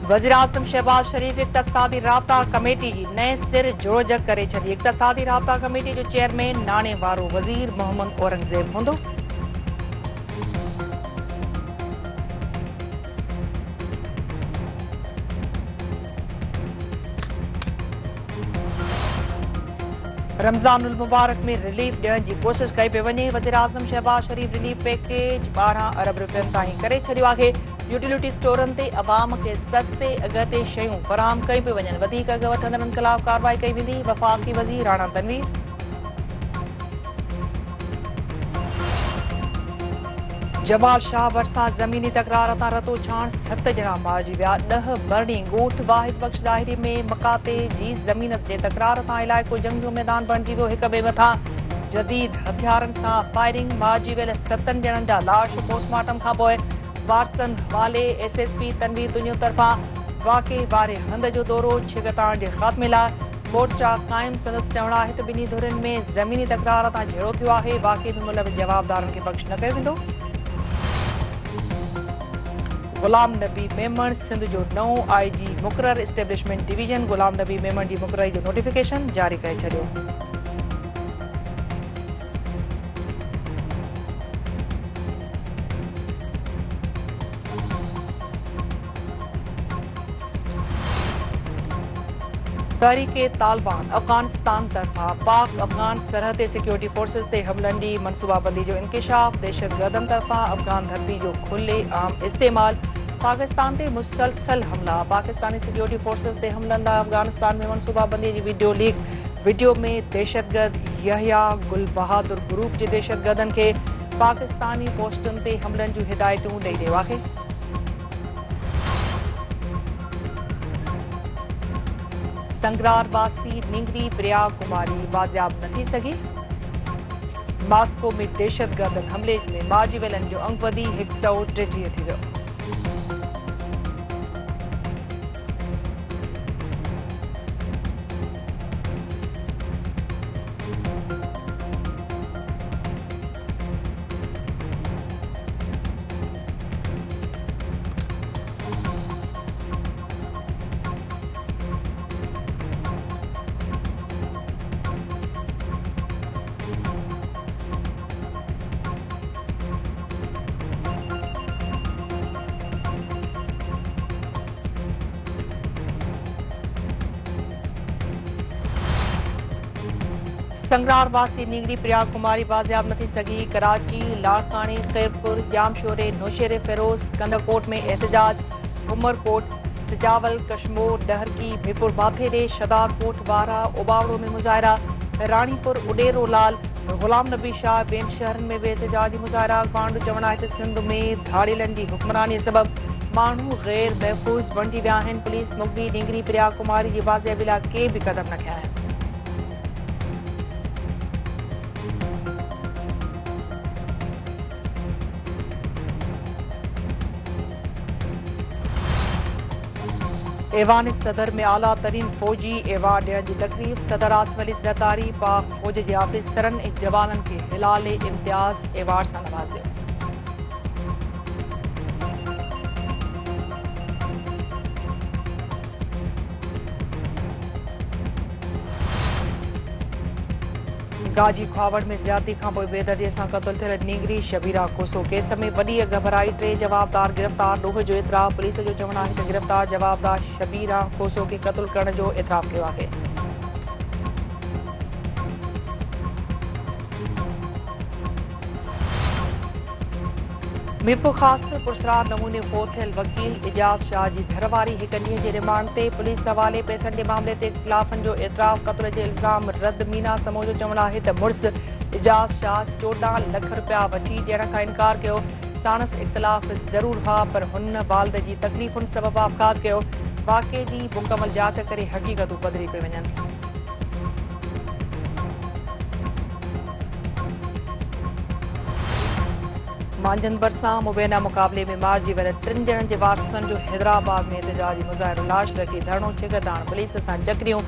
वज़ीर-आज़म शहबाज शरीफ इक़्तिसादी राब्ता कमेटी जी नए सिर जोड़जक करे छॾी। इक़्तिसादी राब्ता कमेटी जो चेयरमैन नाणे वारो वज़ीर मोहम्मद औरंगज़ेब हूंदो। रमज़ानुल मुबारक में रिलीफ ॾियण जी कोशिश कई पे वञे। वज़ीर-आज़म शहबाज शरीफ रिलीफ पैकेज 12 अरब रुपयनि ताईं करे छॾियो आहे। यूटिलिटी स्टोरनि ते अवाम खे सस्ते अघ ते शयूं फराहम कई पे वञनि। वधीक अघ वठंदड़नि ख़िलाफ़ कार्रवाई कई वेंदी। वफ़ाक़ी वज़ीर राणा तनवीर जमाल शाह भरिसां ज़मीनी तकरार तां रतो छाण 7 ॼणा मारिजी विया। 10 बरणी ॻोठ वाहिद बख़्श दाहिरी में मकाते जी ज़मीन जे तकरार तां इलाइक़ो जंग जो मैदान बणिजी वियो। हिक ॿिए मथां जदीद हथियारनि सां फायरिंग। मारिजी वियल 7 ॼणनि जा लाश पोस्टमार्टम खां पोइ वारसनि हवाले। SSP तनवीर तुंहिंजो तरफ़ां वाक़े वारे हंध जो दौरो। छिगताण जे ख़ात्मे लाइ मोर्चा क़ाइम। संदसि चवण आहे त ॿिन्ही धुरियुनि में ज़मीनी तकरार तां झेड़ो थियो आहे। वाक़े में मुलविस जवाबदारनि खे बख़्श न कयो वेंदो। गुलाम नबी मेमण सिंध जो नओं IG मुक़रर। इस्टेब्लिशमेंट डिवीजन गुलाम नबी मेमण जी मुक़ररी जो नोटिफिकेशन जारी करे छॾियो। तहरीके तालिबान अफगानिस्तान तरफ़ां पाक अफगान सरहद सिक्योरिटी फोर्सिस ते हमलनि जी मनसूबाबंदी जो इंकशाफ। दहशतगर्दनि तरफ़ां अफगान धरती जो खुले आम इस्तेमाल। पाकिस्तान ते मुसलसल हमला। पाकिस्तानी सिक्योरिटी फोर्सिस ते हमलनि लाइ अफगानिस्तान में मनसूबाबंदी जी वीडियो लीक। वीडियो में दहशतगर्द यहया गुल बहादुर ग्रुप जे दहशतगर्दनि खे पाकिस्तानी पोस्टुनि ते हमलनि जूं हिदायतूं ॾेई रहियो आहे। संगरार वासी निंगरी प्रिया कुमारी बाज़ियाब न थी सघी। मास्को में दहशतगर्दनि हमले में मारिजी वियलनि जो अंग वधी 130 थी वियो। संगरार वासी निंगरी प्रिया कुमारी बाज़ियाब न थी सघी। कराची, लाड़कानी, खैरपुर, जामशोरे, नौशेरे फिरोज, कंदकोट में एहतजाज। उमरकोट, सिजावल, कश्मोर, डहरकी, मीरपुर बाथेरे, शदादकोट, वारा, ओबावड़ो में मुजाहिरा। रानीपुर, उडेरो लाल, गुलाम नबी शाह ॿियनि शहरनि में बि एहतजाजी मुजाहिरा। पांडु चवण आहे त सिंध में धाड़ेलनि जी हुक्मरानी सबबि माण्हू गैर महफ़ूज़ बणिजी विया आहिनि। पुलिस मुखबी निंगरी प्रिया कुमारी जी बाज़ियाबी लाइ के बि क़दम न खया आहिनि। ऐवान सदर में आला तरीन फौजी एवार्ड ॾियण जी तकरीब। सदर आसिफ अली ज़रदारी पाक फौज जे आफ़िसरनि ऐं जवाननि खे हिलाल इम्तियाज़ एवार्ड सां नवाज़ियो। गाजी ख्वावड़ में ज़्यादती खां पोइ बेदर्दीअ सां क़त्ल थियल निंगरी शबीरा कोसो केस में वॾी घबराई। 3 जवाबदार गिरफ़्तार। ॾोह जो इतराफ़। पुलिस जो चवणु आहे त गिरफ़्तार जवाबदार शबीरा कोसो खे क़त्ल करण जो इतराफ़ कयो आहे। मीरपुर ख़ास में पुरसरार नमूने फ़ौत थियल वकील इजाज़ शाह जी घरवारी 1 ॾींहं जे रिमांड ते। पुलिस हवाले पैसनि जे मामले ते इख़्तिलाफ़नि जो एतिराफ़। क़त्ल जे इल्ज़ाम रद्द। मीना समूह जो चवणु आहे त मुड़ुस इजाज़ शाह 14 लख रुपया वठी ॾियण खां इनकार कयो। साणुसि इख़्तिलाफ़ ज़रूर हुआ पर हुन वालिद जी तकलीफ़ुनि सबबि आफ़घात कयो। वाक़े जी मुकमल जांच करे हक़ीक़तूं पधरी पे वञनि। मांझंदि भरिसां मुबैना मुक़ाबले में मारिजी वियल 3 ॼणनि जे वारसनि जो हैदराबाद में एहतजाजी मुज़ाहिरो। लाश रखी धरणो। छिगताण पुलिस सां जकरियूं।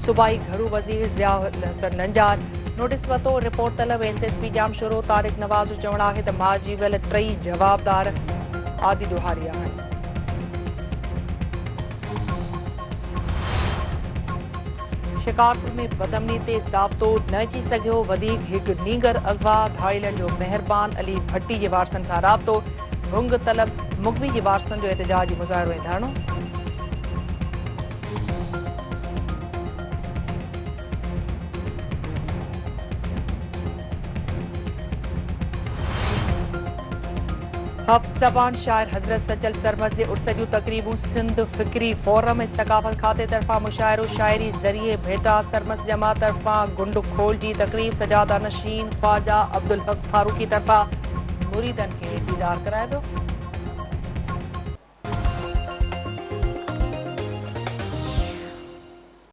सूबाई घरू वज़ीर ज़ियाउल हसन नंजार नोटिस वरितो। रिपोर्ट तलब। SSP जामशोरो तारिक नवाज़ जो चवणु आहे त मारिजी वियल 3 जवाबदार आदि ॾोहारी आहिनि। शिकारपुर में बदमनी ते साबतोड़ न अची सघियो वधीक हिकु नींगर अगवा धाड़ीलनि जो मेहरबान अली भट्टी जे वारसनि सां राब्तो भुंग तलब मुगवी जे वारसनि जो एहतजाजी मुज़ाहिरो ऐं धरणो। हफ्स ज़बान शाइर हज़रत सचल सरमस जे उर्स जूं तक़रीबूं सिंध फ़िक्री फोरम ऐं सक़ाफ़त खाते तरफ़ां मुशाइरो शाइरी ज़रिए भेटा सरमस जमात तरफ़ां गुंड खोल जी तक़रीब सजादा नशीन ख्वाजा अब्दुल हक फारूकी तरफ़ां मुरीदनि खे दीदार करायो वियो।